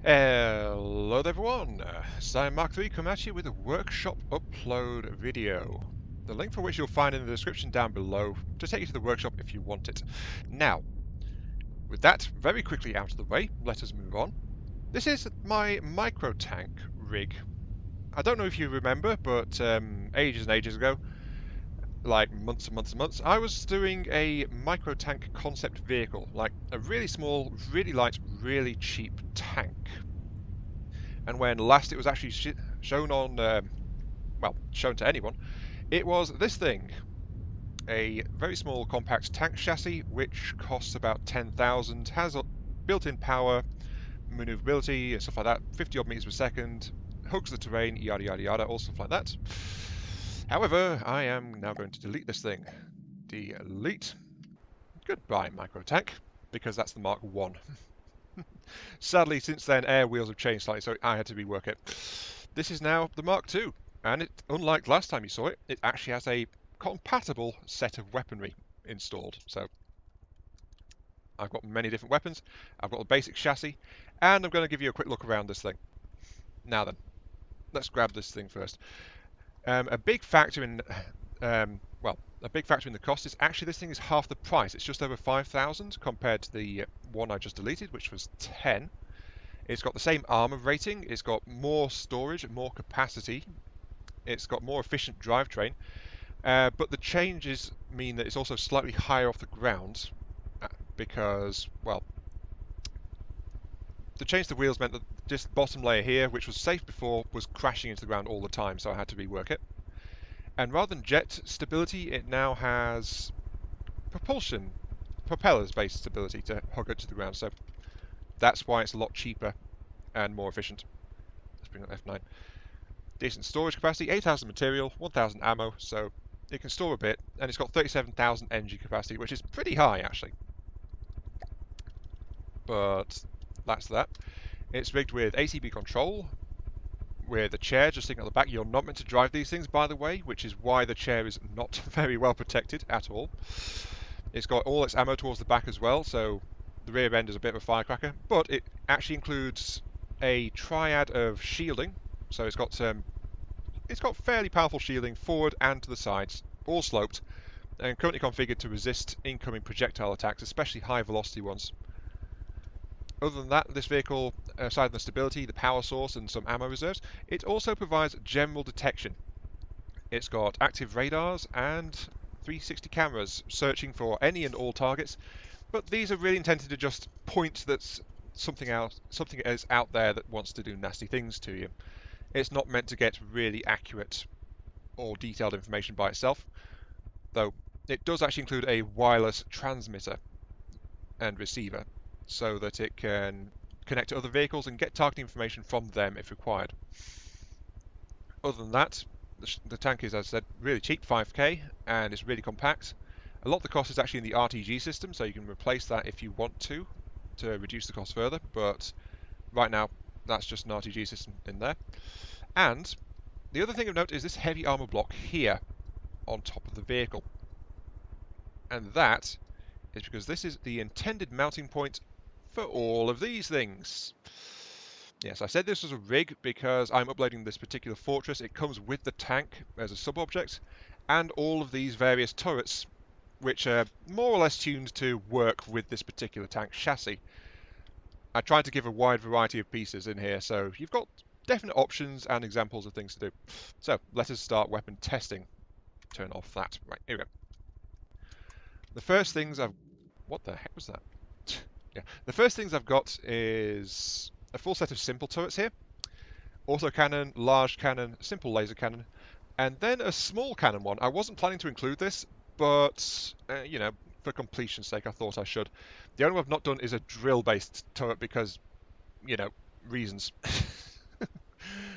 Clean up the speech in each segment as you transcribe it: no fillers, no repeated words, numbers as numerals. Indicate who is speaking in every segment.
Speaker 1: Hello everyone, I'm Mark 3 coming at you with a workshop upload video. The link for which you'll find in the description down below to take you to the workshop if you want it. Now, with that very quickly out of the way, let us move on. This is my Microtank rig. I don't know if you remember, but ages and ages ago, like months and months and months, I was doing a Microtank concept vehicle, like a really small, really light, really cheap tank. And when last it was actually shown on, well, shown to anyone, it was this thing, a very small compact tank chassis, which costs about 10,000, has a built-in power, maneuverability, and stuff like that, 50 odd meters per second, hugs the terrain, yada yada yada, all stuff like that. However, I am now going to delete this thing. Delete. Goodbye, Microtank, because that's the Mark 1. Sadly, since then, air wheels have changed slightly, so I had to rework it. This is now the Mark II, and it, unlike last time you saw it, it actually has a compatible set of weaponry installed. So I've got many different weapons, I've got the basic chassis, and I'm going to give you a quick look around this thing. Now then, let's grab this thing first. A big factor in, a big factor in the cost is actually this thing is half the price. It's just over 5,000 compared to the one I just deleted, which was 10. It's got the same armor rating, it's got more storage, more capacity, it's got more efficient drivetrain, but the changes mean that it's also slightly higher off the ground because, well, the change to the wheels meant that this bottom layer here, which was safe before, was crashing into the ground all the time, so I had to rework it. And rather than jet stability, it now has propellers-based stability to hug it to the ground, so that's why it's a lot cheaper and more efficient. Let's bring up F9. Decent storage capacity, 8,000 material, 1,000 ammo, so it can store a bit, and it's got 37,000 energy capacity, which is pretty high actually. But that's that. It's rigged with ACB control, with a chair just sitting at the back. You're not meant to drive these things, by the way, which is why the chair is not very well protected at all. It's got all its ammo towards the back as well, so the rear end is a bit of a firecracker, but it actually includes a triad of shielding, so it's got fairly powerful shielding forward and to the sides, all sloped, and currently configured to resist incoming projectile attacks, especially high velocity ones. Other than that, this vehicle, aside from the stability, the power source and some ammo reserves, it also provides general detection. It's got active radars and 360 cameras searching for any and all targets, but these are really intended to just point that something is out there that wants to do nasty things to you. It's not meant to get really accurate or detailed information by itself, though it does actually include a wireless transmitter and receiver so that it can connect to other vehicles and get targeting information from them if required. Other than that, the tank is, as I said, really cheap, 5k, and it's really compact. A lot of the cost is actually in the RTG system, so you can replace that if you want to reduce the cost further, but right now that's just an RTG system in there. And the other thing of note is this heavy armor block here on top of the vehicle. And that is because this is the intended mounting point for all of these things. Yes, I said this was a rig because I'm uploading this particular fortress. It comes with the tank as a sub-object and all of these various turrets, which are more or less tuned to work with this particular tank chassis. I tried to give a wide variety of pieces in here, so you've got definite options and examples of things to do. So let us start weapon testing. Turn off that. Right, here we go. The first things I've... What the heck was that? Yeah, the first things I've got is a full set of simple turrets here. Autocannon, large cannon, simple laser cannon, and then a small cannon one. I wasn't planning to include this, but, you know, for completion's sake, I thought I should. The only one I've not done is a drill-based turret because, you know, reasons.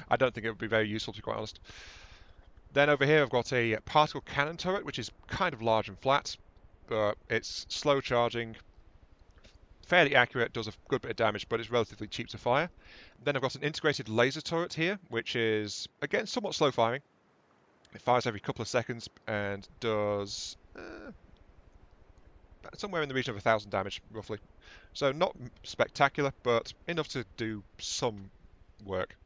Speaker 1: I don't think it would be very useful, to be quite honest. Then over here I've got a particle cannon turret, which is kind of large and flat, but it's slow charging, fairly accurate, does a good bit of damage, but it's relatively cheap to fire. Then I've got an integrated laser turret here, which is, again, somewhat slow firing. It fires every couple of seconds and does somewhere in the region of 1,000 damage, roughly. So not spectacular, but enough to do some work.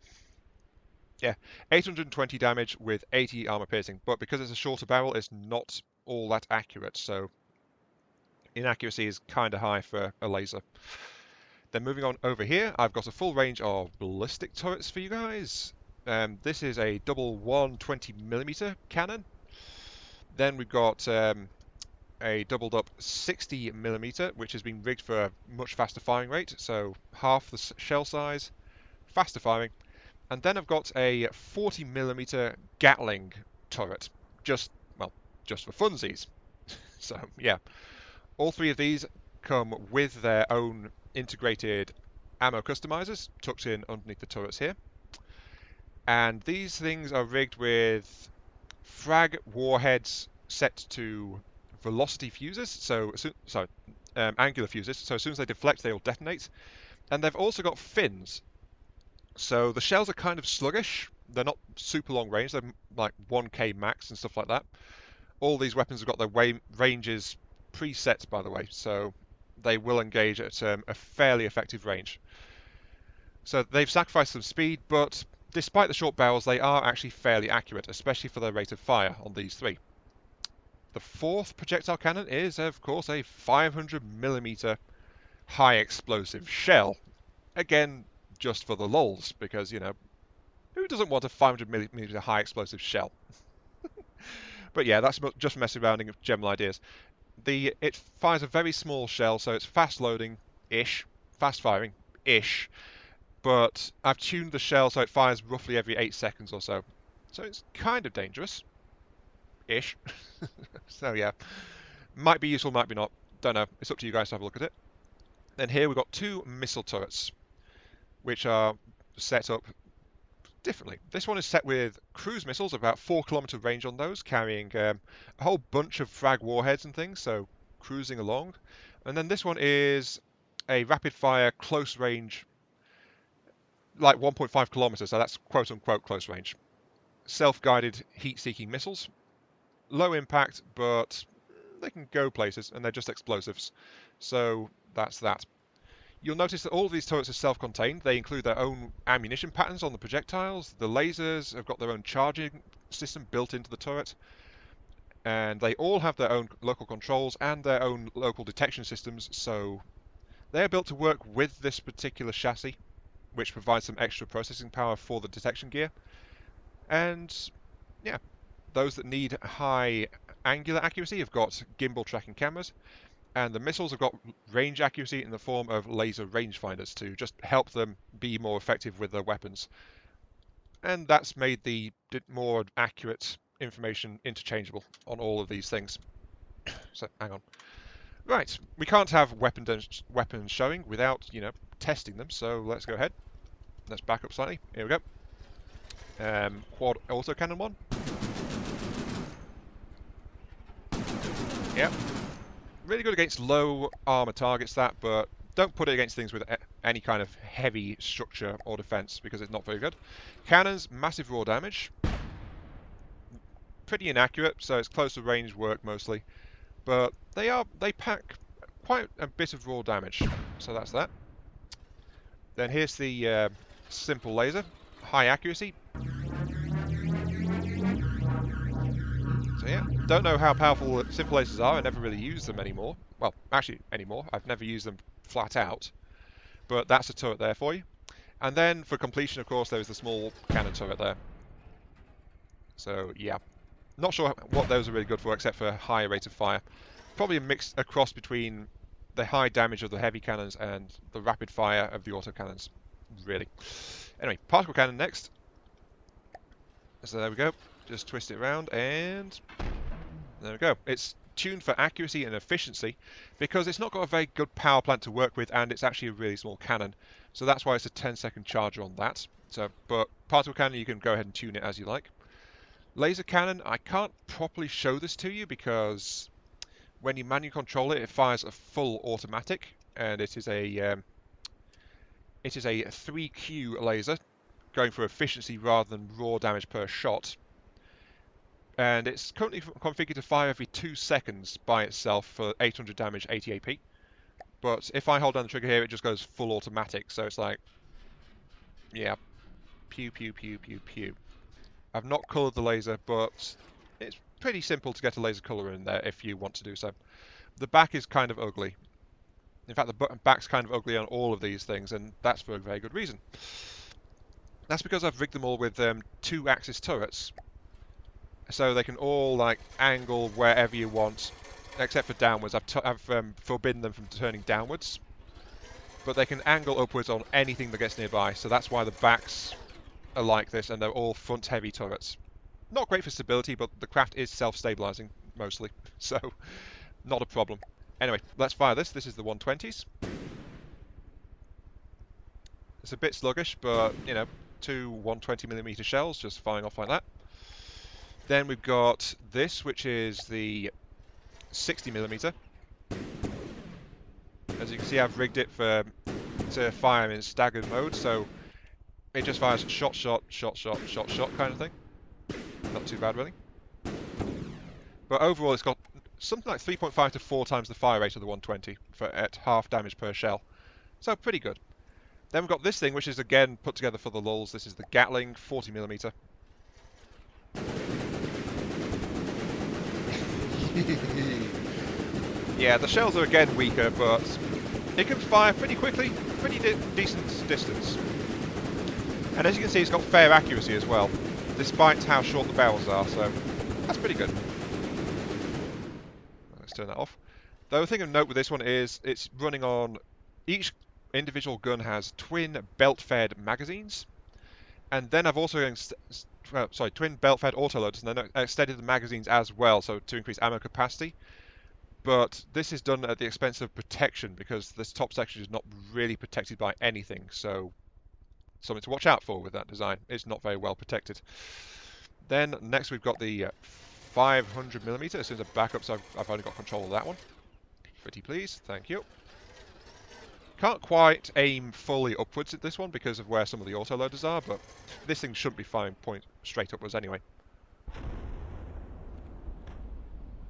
Speaker 1: Yeah, 820 damage with 80 armor piercing, but because it's a shorter barrel, it's not all that accurate, so inaccuracy is kind of high for a laser. Then moving on over here, I've got a full range of ballistic turrets for you guys. This is a double 120mm cannon. Then we've got a doubled up 60mm, which has been rigged for a much faster firing rate, so half the shell size, faster firing. And then I've got a 40mm Gatling turret, just, well, just for funsies. So, yeah, all three of these come with their own integrated ammo customizers tucked in underneath the turrets here. And these things are rigged with frag warheads set to velocity fuses, angular fuses. So as soon as they deflect, they will detonate. And they've also got fins. So the shells are kind of sluggish. They're not super long range. They're like 1k max and stuff like that. All these weapons have got their ranges preset, by the way, so they will engage at a fairly effective range. So they've sacrificed some speed, but despite the short barrels, they are actually fairly accurate, especially for their rate of fire on these three. The fourth projectile cannon is, of course, a 500mm high explosive shell. Again, just for the lulz, because, you know, who doesn't want a 500mm high explosive shell? But yeah, that's just messing around with general ideas. It fires a very small shell, so it's fast loading-ish, fast firing-ish, but I've tuned the shell so it fires roughly every 8 seconds or so. So it's kind of dangerous-ish. So yeah, might be useful, might be not. Don't know. It's up to you guys to have a look at it. Then here we've got two missile turrets, which are set up differently. This one is set with cruise missiles, about 4 kilometer range on those, carrying a whole bunch of frag warheads and things, so cruising along. And then this one is a rapid fire close range, like 1.5 kilometers, so that's quote unquote close range. Self-guided heat-seeking missiles, low impact, but they can go places, and they're just explosives. So that's that. You'll notice that all of these turrets are self-contained. They include their own ammunition patterns on the projectiles. The lasers have got their own charging system built into the turret. And they all have their own local controls and their own local detection systems. So they're built to work with this particular chassis, which provides some extra processing power for the detection gear. And yeah, those that need high angular accuracy have got gimbal tracking cameras. And the missiles have got range accuracy in the form of laser rangefinders to just help them be more effective with their weapons. And that's made the more accurate information interchangeable on all of these things. So, hang on. Right, we can't have weapons showing without, you know, testing them, so let's go ahead. Let's back up slightly. Here we go. Quad autocannon one. Yep. Really good against low armor targets, but don't put it against things with any kind of heavy structure or defense because it's not very good. Cannons, massive raw damage. Pretty inaccurate, so it's close to range work mostly. But they pack quite a bit of raw damage, so that's that. Then here's the simple laser, high accuracy. So yeah, don't know how powerful simple lasers are. I never really use them anymore. Well, actually, anymore. I've never used them flat out. But that's a turret there for you. And then for completion, of course, there's the small cannon turret there. So yeah, not sure what those are really good for, except for higher rate of fire. Probably a mix across between the high damage of the heavy cannons and the rapid fire of the autocannons, really. Anyway, particle cannon next. So there we go. Just twist it around and there we go. It's tuned for accuracy and efficiency because it's not got a very good power plant to work with and it's actually a really small cannon. So that's why it's a 10-second charger on that. So, but particle cannon, you can go ahead and tune it as you like. Laser cannon, I can't properly show this to you because when you manually control it, it fires a full automatic and it is a 3Q laser going for efficiency rather than raw damage per shot. And it's currently configured to fire every 2 seconds by itself for 800 damage, 80 AP. But if I hold down the trigger here, it just goes full automatic. So it's like, yeah, pew, pew, pew, pew, pew. I've not coloured the laser, but it's pretty simple to get a laser colour in there if you want to do so. The back is kind of ugly. In fact, the back's kind of ugly on all of these things, and that's for a very good reason. That's because I've rigged them all with 2-axis turrets, so they can all like angle wherever you want, except for downwards. I've forbidden them from turning downwards, but they can angle upwards on anything that gets nearby. So that's why the backs are like this, and they're all front-heavy turrets. Not great for stability, but the craft is self-stabilizing mostly, so not a problem. Anyway, let's fire this. This is the 120s. It's a bit sluggish, but, you know, 2 120mm shells just firing off like that. Then we've got this, which is the 60mm. As you can see, I've rigged it to fire in staggered mode, so it just fires shot, shot, shot, shot, shot, shot kind of thing. Not too bad, really. But overall, it's got something like 3.5 to 4 times the fire rate of the 120 at half damage per shell. So pretty good. Then we've got this thing, which is again put together for the lulz. This is the Gatling 40mm. Yeah, the shells are again weaker, but it can fire pretty quickly, pretty decent distance. And as you can see, it's got fair accuracy as well, despite how short the barrels are, so that's pretty good. Let's turn that off. The other thing of note with this one is it's running on... Each individual gun has twin belt-fed magazines, and then I've also twin belt-fed autoloaders, and then extended the magazines as well, so to increase ammo capacity. But this is done at the expense of protection, because this top section is not really protected by anything, so something to watch out for with that design. It's not very well protected. Then next we've got the 500mm. As soon as I back up, so I've only got control of that one. Pretty please, thank you. Can't quite aim fully upwards at this one because of where some of the autoloaders are, but this thing shouldn't be firing point straight upwards anyway.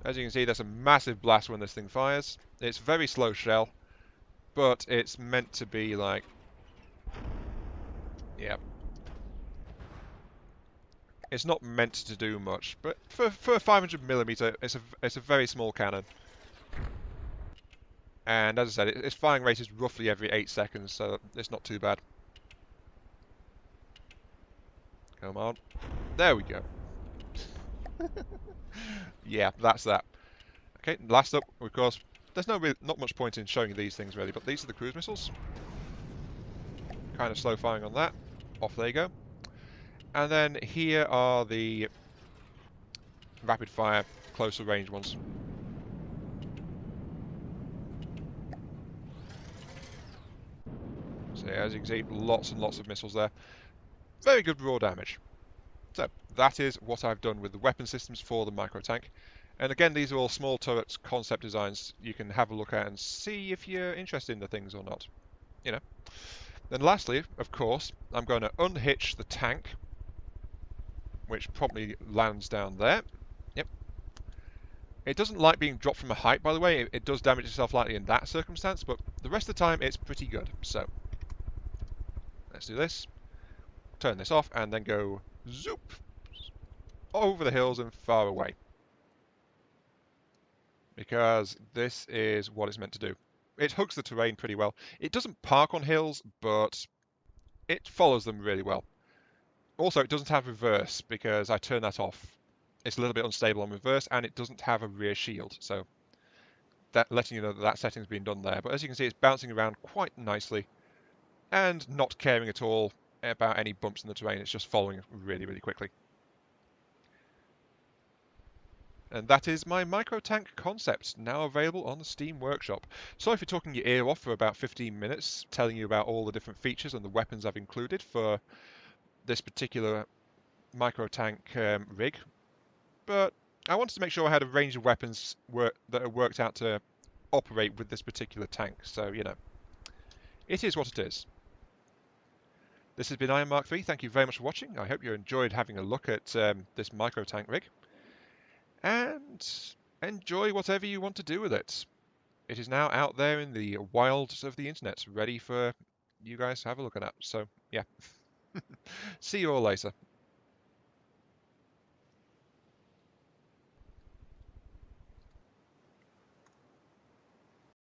Speaker 1: As you can see, there's a massive blast when this thing fires. It's very slow shell, but it's meant to be like... Yeah. It's not meant to do much, but for a 500mm, it's a very small cannon. And as I said, its firing rate is roughly every 8 seconds, so it's not too bad. Come on. There we go. Yeah, that's that. Okay, last up, of course, there's not much point in showing you these things really, but these are the cruise missiles. Kind of slow firing on that. Off they go. And then here are the rapid fire, closer range ones. So yeah, as you can see, lots and lots of missiles there. Very good raw damage. So that is what I've done with the weapon systems for the Microtank. And again, these are all small turrets concept designs you can have a look at and see if you're interested in the things or not. You know. Then lastly, of course, I'm going to unhitch the tank, which probably lands down there. Yep. It doesn't like being dropped from a height, by the way. It does damage itself lightly in that circumstance, but the rest of the time it's pretty good. So let's do this. Turn this off and then go zoop over the hills and far away. Because this is what it's meant to do. It hugs the terrain pretty well. It doesn't park on hills, but it follows them really well. Also, it doesn't have reverse because I turned that off. It's a little bit unstable on reverse, and it doesn't have a rear shield, so that letting you know that that setting's been done there. But as you can see, it's bouncing around quite nicely and not caring at all about any bumps in the terrain. It's just following really, really quickly. And that is my Microtank concept, now available on the Steam Workshop. Sorry for talking your ear off for about 15 minutes, telling you about all the different features and the weapons I've included for this particular Microtank rig. But I wanted to make sure I had a range of weapons that are worked out to operate with this particular tank, so, you know, it is what it is. This has been Iron Mark III. Thank you very much for watching. I hope you enjoyed having a look at this Microtank rig. and enjoy whatever you want to do with it. It is now out there in the wilds of the internet, ready for you guys to have a look at. So, yeah. See you all later.